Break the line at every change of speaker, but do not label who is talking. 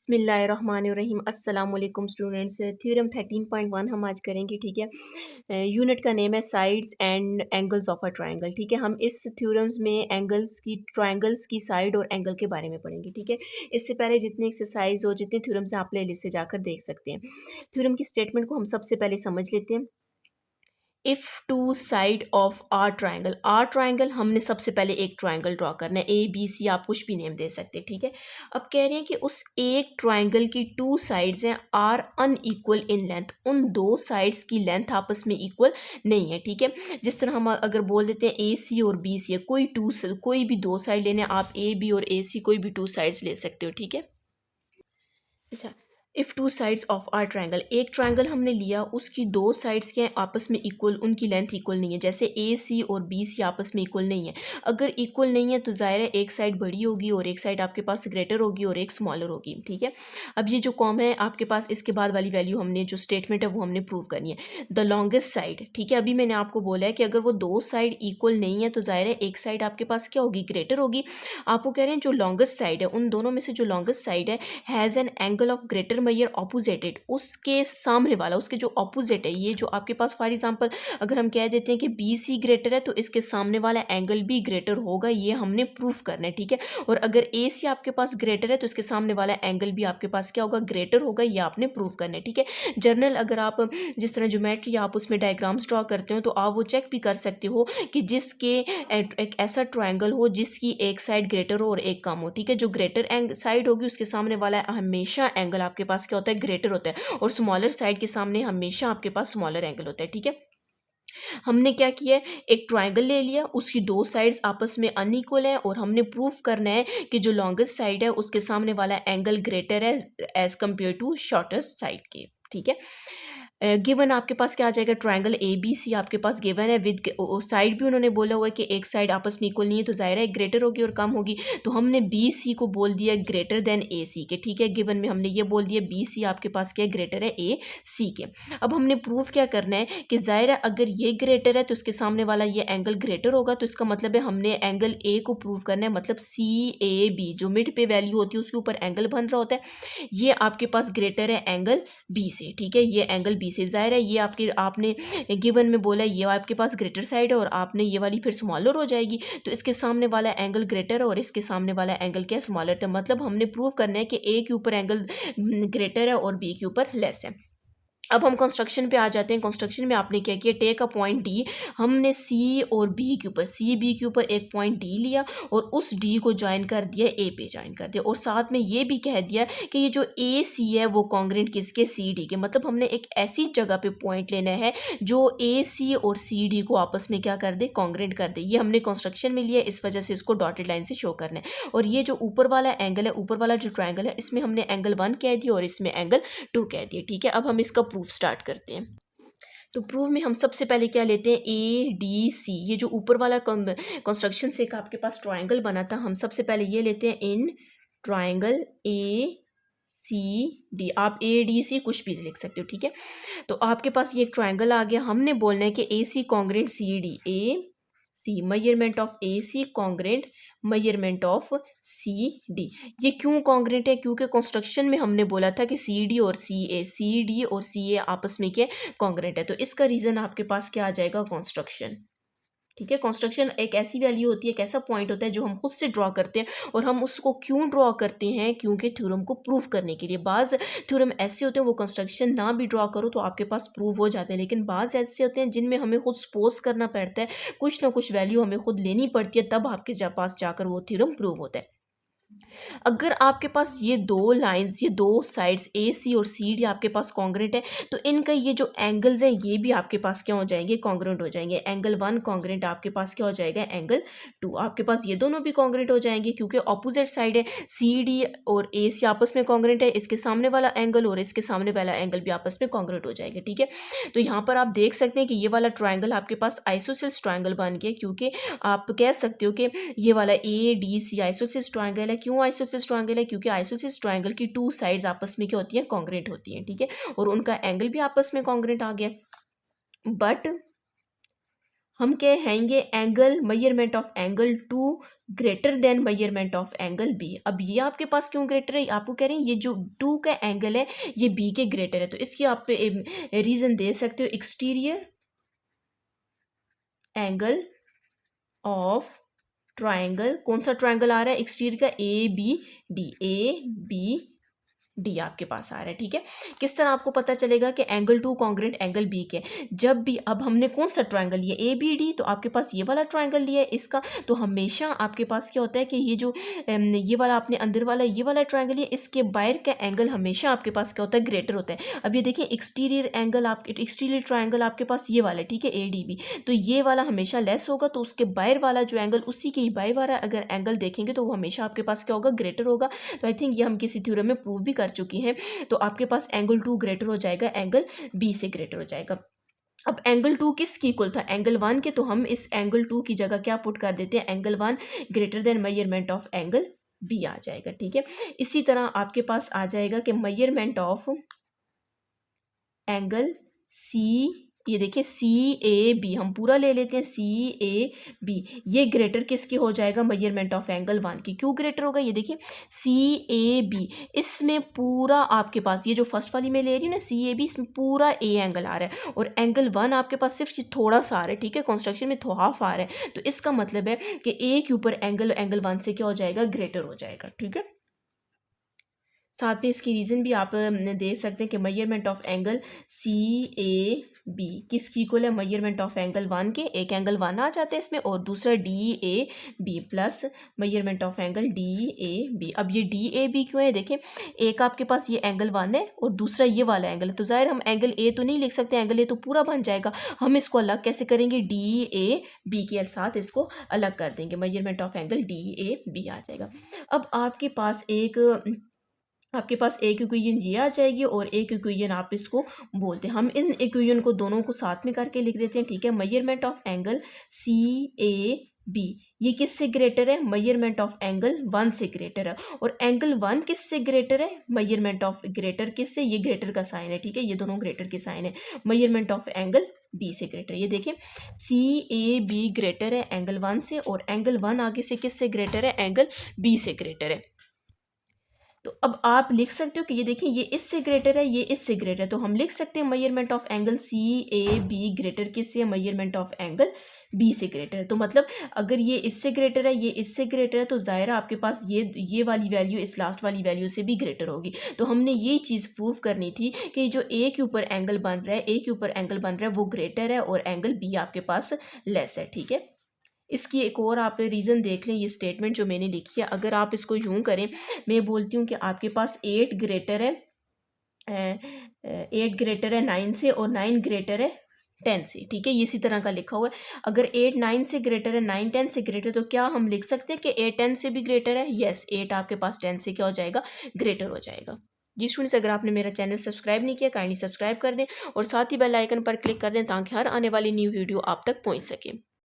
बिस्मिल्लाहिर्रहमानिर्रहीम अस्सलाम वालेकुम स्टूडेंट्स। थ्योरम 13.1 हम आज करेंगे। ठीक है, यूनिट का नेम है sides and angles of a triangle. ठीक है, हम इस थ्योरम्स में ट्रायंगल्स की साइड और एंगल के बारे में पढ़ेंगे। ठीक है, इससे पहले जितने एक्सरसाइज और जितने थ्योरम्स हैं आप प्ले लिस्ट से जाकर देख सकते हैं। थ्योरम की स्टेटमेंट को हम सबसे पहले समझ लेते हैं। If two side of are triangle हमने सबसे पहले एक ट्राइंगल ड्रॉ करना है, ए बी सी आप कुछ भी नेम दे सकते हैं। ठीक है, अब कह रहे हैं कि उस एक ट्राइंगल की टू साइड्स हैं आर अनइक्वल इन लेंथ, उन दो साइड्स की लेंथ आपस में इक्वल नहीं है। ठीक है, जिस तरह हम अगर बोल देते हैं ए सी और बी सी है, कोई भी दो साइड लेने, आप ए बी और ए सी कोई भी टू साइड्स ले सकते हो। ठीक है, अच्छा, if two sides of are triangle, एक ट्रायंगल हमने लिया, उसकी दो साइड्स के आपस में इक्वल, उनकी लेंथ इक्वल नहीं है। जैसे ए सी और बी सी आपस में इक्वल नहीं है। अगर इक्वल नहीं है तो ज़ाहिर है एक साइड बड़ी होगी और एक साइड आपके पास ग्रेटर होगी और एक स्मॉलर होगी। ठीक है, अब ये जो कॉम है आपके पास, इसके बाद वाली वैल्यू हमने जो स्टेटमेंट है वो हमने प्रूव करनी है। द लॉन्गेस्ट साइड, ठीक है, अभी मैंने आपको बोला है कि अगर वो दो साइड इक्वल नहीं है तो ज़ाहिर है एक साइड आपके पास क्या होगी, ग्रेटर होगी। आपको कह रहे हैं जो लॉन्गेस्ट साइड है, उन दोनों में से जो लॉन्गेस्ट साइड है has an angle of greater measure opposite, उसके सामने वाला, उसके जो ऑपोजिट है, ये जो आपके पास फॉर एग्जांपल अगर हम कह देते हैं कि बी सी ग्रेटर है तो इसके सामने वाला एंगल भी ग्रेटर होगा, ये हमने प्रूफ करना है। ठीक है, और अगर ए सी आपके पास ग्रेटर है तो इसके सामने वाला एंगल भी आपके पास क्या होगा, ग्रेटर होगा, ये आपने प्रूफ करना है। ठीक है, जर्नल अगर आप जिस तरह ज्योमेट्री आप उसमें डायग्राम्स ड्रॉ करते हो तो आप वो चेक भी कर सकते हो कि जिसके एक ऐसा ट्रायंगल हो जिसकी एक साइड ग्रेटर हो और एक कम हो। ठीक है, जो ग्रेटर साइड होगी उसके सामने वाला हमेशा एंगल आपके पास क्या होता है, ग्रेटर होता है, और स्मॉलर साइड के सामने हमेशा आपके पास स्मॉलर एंगल होता है। ठीक है, हमने क्या किया है, एक ट्रायंगल ले लिया, उसकी दो साइड्स आपस में अनइक्वल है और हमने प्रूफ करना है कि जो लॉन्गेस्ट साइड है उसके सामने वाला एंगल ग्रेटर है as compare to shortest side के। ठीक है, गिवन आपके पास क्या आ जाएगा, ट्रायंगल ए बी सी आपके पास गिवन है, विद साइड भी उन्होंने बोला हुआ है कि एक साइड आपस में इक्वल नहीं है तो जाहिर है ग्रेटर होगी और कम होगी, तो हमने बी सी को बोल दिया ग्रेटर देन ए सी के। ठीक है, गिवन में हमने ये बोल दिया बी सी आपके पास क्या ग्रेटर है ए सी के। अब हमने प्रूफ क्या करना है कि जाहिर है अगर ये ग्रेटर है तो उसके सामने वाला ये एंगल ग्रेटर होगा, तो इसका मतलब है हमने एंगल ए को प्रूव करना है, मतलब सी ए बी जो मिड पे वैल्यू होती है उसके ऊपर एंगल बन रहा होता है, ये आपके पास ग्रेटर है एंगल बी से। ठीक है, ये एंगल बी से, जाहिर है ये आपने गिवन में बोला है ये आपके पास ग्रेटर साइड है और आपने ये वाली फिर स्मॉलर हो जाएगी, तो इसके सामने वाला एंगल ग्रेटर है और इसके सामने वाला एंगल क्या है, स्मॉलर। तो मतलब हमने प्रूव करना है कि ए के ऊपर एंगल ग्रेटर है और बी के ऊपर लेस है। अब हम कंस्ट्रक्शन पे आ जाते हैं। कंस्ट्रक्शन में आपने क्या किया, टेक अ पॉइंट डी, हमने सी और बी के ऊपर, सी बी के ऊपर एक पॉइंट डी लिया और उस डी को ज्वाइन कर दिया, ए पे ज्वाइन कर दिया, और साथ में ये भी कह दिया कि ये जो ए सी है वो कॉन्ग्रेंट किसके, सी डी के। मतलब हमने एक ऐसी जगह पे पॉइंट लेना है जो ए सी और सी डी को आपस में क्या कर दे, कॉन्ग्रेंट कर दे। ये हमने कंस्ट्रक्शन में लिया, इस वजह से इसको डॉटेड लाइन से शो करना है। और ये जो ऊपर वाला एंगल है, ऊपर वाला जो ट्राइंगल है, इसमें हमने एंगल 1 कह दिया और इसमें एंगल 2 कह दिया। ठीक है, अब हम इसका प्रूफ स्टार्ट करते हैं। तो प्रूफ में हम सबसे पहले क्या लेते हैं, ए डी सी, ये जो ऊपर वाला कंस्ट्रक्शन से एक आपके पास ट्रायंगल बना था, हम सबसे पहले ये लेते हैं in triangle A C D, आप ए डी सी कुछ भी लिख सकते हो। ठीक है, तो आपके पास ये एक ट्रायंगल आ गया, हमने बोलना है कि A C congruent C D, A C measurement of A C congruent measurement of C D. ये क्यों कॉन्ग्रेंट है, क्योंकि कंस्ट्रक्शन में हमने बोला था कि सी डी और सी ए आपस में क्या कॉन्ग्रेंट है, तो इसका रीज़न आपके पास क्या आ जाएगा, कंस्ट्रक्शन। ठीक है, कंस्ट्रक्शन एक ऐसी वैल्यू होती है, एक ऐसा पॉइंट होता है जो हम खुद से ड्रॉ करते हैं, और हम उसको क्यों ड्रॉ करते हैं, क्योंकि थ्योरम को प्रूव करने के लिए। बाज़ थ्योरम ऐसे होते हैं वो कंस्ट्रक्शन ना भी ड्रॉ करो तो आपके पास प्रूव हो जाते हैं, लेकिन बाज़ ऐसे होते हैं जिनमें हमें खुद सपोज करना पड़ता है, कुछ ना कुछ वैल्यू हमें खुद लेनी पड़ती है, तब आपके पास जाकर वो थ्योरम प्रूव होता है। अगर आपके पास ये दो लाइंस, ये दो साइड्स ए सी और सी डी आपके पास कॉन्ग्रेंट है, तो इनका ये जो एंगल्स हैं ये भी आपके पास क्या हो जाएंगे, कॉन्ग्रेंट हो जाएंगे। एंगल 1 कॉन्ग्रेंट आपके पास क्या हो जाएगा, एंगल 2 आपके पास ये दोनों भी कॉन्ग्रेंट हो जाएंगे, क्योंकि ऑपोजिट साइड है, सी डी और ए सी आपस में कॉन्ग्रेंट है, इसके सामने वाला एंगल और इसके सामने वाला एंगल भी आपस में कॉन्ग्रेंट हो जाएंगे। ठीक है, तो यहाँ पर आप देख सकते हैं कि ये वाला ट्राइंगल आपके पास आइसोसेल्स ट्राइंगल बन गया, क्योंकि आप कह सकते हो कि ये वाला A D C isosceles triangle है। क्यों आइसोसेल्स ट्राइंगल है, क्योंकि आइसोसेल्स ट्राइंगल की टू साइड्स आपस में क्या होती हैं, कॉन्ग्रेंट होती हैं। ठीक है, और उनका एंगल भी आपस में कॉन्ग्रेंट आ गया। बट हम कहेंगे angle measurement of angle two greater than measurement of angle B. अब ये आपके पास क्यों ग्रेटर है, आपको कह रहे हैं ये जो टू का एंगल है ये बी के ग्रेटर है, तो इसकी आप रीज़न दे सकते हो एक्सटीरियर एंगल ऑफ ट्राइंगल। कौन सा ट्राइंगल आ रहा है एक्सटीरियर का, A B D, A B D आपके पास आ रहा है, ठीक है। किस तरह आपको पता चलेगा कि angle two congruent angle B के, जब भी अब हमने कौन सा ट्राइंगल लिया ए बी डी, तो आपके पास ये वाला ट्राइंगल लिया है इसका, तो हमेशा आपके पास क्या होता है कि ये जो ये वाला आपने अंदर वाला ये वाला ट्राइंगल लिया, इसके बाहर का एंगल हमेशा आपके पास क्या होता है, ग्रेटर होता है। अब ये देखिए एक्सटीरियर एंगल आपके एक्सटीरियर ट्राइंगल आपके पास ये वाला, ठीक है, ए डी बी, तो ये वाला हमेशा लेस होगा, तो उसके बाहर वाला जो एंगल उसी के ही बाहर वाला अगर एंगल देखेंगे तो वो हमेशा आपके पास क्या होगा, ग्रेटर होगा। तो आई थिंक ये हम किसी थ्योरम में प्रूव भी कर चुकी हैं। तो आपके पास एंगल टू ग्रेटर हो जाएगा, एंगल बी से ग्रेटर हो जाएगा। अब एंगल टू किसकी इक्वल था, एंगल वन के, तो हम इस एंगल टू की जगह क्या पुट कर देते हैं, angle one greater than measurement of angle B आ जाएगा, ठीक है। इसी तरह आपके पास आ जाएगा कि मेजरमेंट ऑफ एंगल सी, ये देखिए सी ए बी, हम पूरा ले लेते हैं सी ए बी, ये ग्रेटर किसके हो जाएगा, मेजरमेंट ऑफ एंगल वन की। क्यों ग्रेटर होगा, ये देखिए सी ए बी, इसमें पूरा आपके पास ये जो फर्स्ट वाली मैं ले रही हूँ ना सी ए बी, इसमें पूरा ए एंगल आ रहा है, और एंगल वन आपके पास सिर्फ थोड़ा सा आ रहा है, ठीक है, कंस्ट्रक्शन में हाफ आ रहा है, तो इसका मतलब है कि ए के ऊपर एंगल वन से क्या हो जाएगा, ग्रेटर हो जाएगा, ठीक है। साथ में इसकी रीज़न भी आप दे सकते हैं कि measurement of angle C A B किसकी इक्वल है, मेजरमेंट ऑफ एंगल वन के, एक एंगल वन आ जाते हैं इसमें, और दूसरा D A B plus measurement of angle D A B. अब ये डी ए बी क्यों है, देखें एक आपके पास ये एंगल वन है और दूसरा ये वाला एंगल है, तो ज़ाहिर हम एंगल ए तो नहीं लिख सकते, एंगल ए तो पूरा बन जाएगा, हम इसको अलग कैसे करेंगे, डी ए बी के साथ इसको अलग कर देंगे, measurement of angle D A B आ जाएगा। अब आपके पास एक इक्वेशन ये आ जाएगी और एक इक्वेशन आप इसको बोलते हैं, हम इन इक्वेशन को दोनों को साथ में करके लिख देते हैं, ठीक है। Measurement of angle C A B ये किससे ग्रेटर है, मेजरमेंट ऑफ एंगल वन से ग्रेटर है, और एंगल वन किससे ग्रेटर है, मेजरमेंट ऑफ ग्रेटर किससे, ये ग्रेटर का साइन है, ठीक है, ये दोनों ग्रेटर के साइन है, मेजरमेंट ऑफ एंगल बी से ग्रेटर। ये देखिए सी ए बी ग्रेटर है एंगल वन से, और एंगल वन आगे से किससे ग्रेटर है, एंगल बी से ग्रेटर है। तो अब आप लिख सकते हो कि ये देखिए ये इससे ग्रेटर है, ये इससे ग्रेटर है, तो हम लिख सकते हैं measurement of angle C A B greater किससे है, मेजरमेंट ऑफ एंगल बी से ग्रेटर है। तो मतलब अगर ये इससे ग्रेटर है, ये इससे ग्रेटर है, तो ज़ाहिर है आपके पास ये वाली वैल्यू इस लास्ट वाली वैल्यू से भी ग्रेटर होगी। तो हमने ये चीज़ प्रूव करनी थी कि जो ए के ऊपर एंगल बन रहा है, ए के ऊपर एंगल बन रहा है वो ग्रेटर है और एंगल बी आपके पास लेस है, ठीक है। इसकी एक और आप रीज़न देख लें, ये स्टेटमेंट जो मैंने लिखी है, अगर आप इसको यूँ करें, मैं बोलती हूँ कि आपके पास 8 ग्रेटर है 8 ग्रेटर है 9 से, और 9 ग्रेटर है 10 से, ठीक है, ये इसी तरह का लिखा हुआ है। अगर 8 9 से ग्रेटर है, 9 10 से ग्रेटर, तो क्या हम लिख सकते हैं कि 8 10 से भी ग्रेटर है, यस 8 आपके पास 10 से क्या हो जाएगा, ग्रेटर हो जाएगा। जी स्टूडेंट्स, अगर आपने मेरा चैनल सब्सक्राइब नहीं किया काइंडली सब्सक्राइब कर दें और साथ ही बेल आइकन पर क्लिक कर दें ताकि हर आने वाली न्यू वीडियो आप तक पहुँच सके।